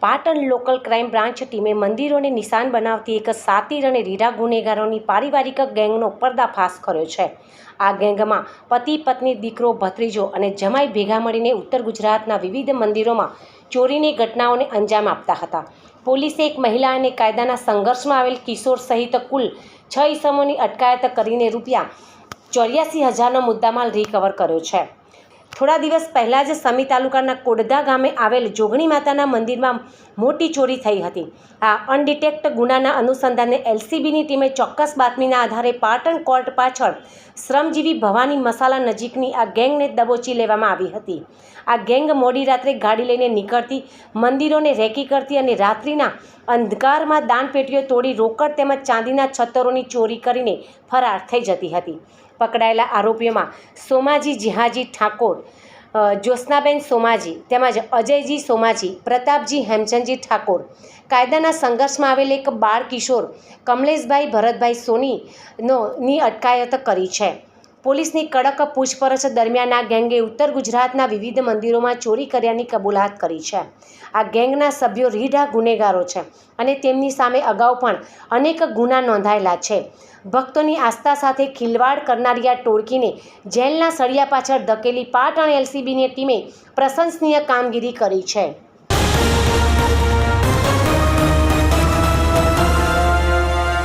Patan local crime branch ટીમે મંદિરોને નિશાન બનાવતી એક સાતીર અને રીઢા ગુનેગારોની પારિવારિક ગેંગનો પર્દાફાશ કર્યો છે। આ ગેંગમાં પતિ પત્ની, દીકરો, ભત્રીજો અને જમાઈ ભેગા મળીને ઉત્તર ગુજરાતના વિવિધ મંદિરોમાં ચોરીની ઘટનાઓને અંજામ આપતા હતા। પોલીસે એક મહિલા અને કાયદાના સંઘર્ષમાં આવેલ કિશોર સહિત કુલ 6 ઇસમોની અટકાયત કરીને ₹84,000નો મુદ્દામાલ રિકવર કર્યો છે। થોડા દિવસ પહેલાં જ સમી તાલુકાના કોડદા ગામે આવેલ જોગણી માતાના મંદિરમાં મોટી ચોરી થઈ હતી। આ અનડિટેક્ટ ગુનાના અનુસંધાને એલસીબીની ટીમે ચોક્કસ બાતમીના આધારે પાટણ કોર્ટ પાછળ શ્રમજીવી ભવાની મસાલા નજીકની આ ગેંગને દબોચી લેવામાં આવી હતી। આ ગેંગ મોડી રાત્રે ગાડી લઈને નીકળતી, મંદિરોને રેકી કરતી અને રાત્રિના અંધકારમાં દાનપેટીઓ તોડી રોકડ તેમજ ચાંદીના છત્તરોની ચોરી કરીને ફરાર થઈ જતી હતી। પકડાયેલા આરોપીઓમાં સોમાજી જીહાજી ઠાકોર, જ્યોત્સનાબેન સોમાજી તેમજ અજયજી સોમાજી, પ્રતાપજી હેમચંદજી ઠાકોર, કાયદાના સંઘર્ષમાં આવેલ એક બાળ કિશોર કમલેશભાઈ ભરતભાઈ સોનીની અટકાયત કરી છે। પોલીસની કડક પૂછપરછ દરમિયાન આ ગેંગે ઉત્તર ગુજરાતના વિવિધ મંદિરોમાં ચોરી કર્યાની કબૂલાત કરી છે। આ ગેંગના સભ્યો રીઢા ગુનેગારો છે અને તેમની સામે અગાઉ પણ અનેક ગુના નોંધાયેલા છે। ભક્તોની આસ્થા સાથે ખિલવાડ કરનારી આ ટોળકીને જેલના સળિયા પાછળ ધકેલી પાટણ એલસીબીની ટીમે પ્રશંસનીય કામગીરી કરી છે।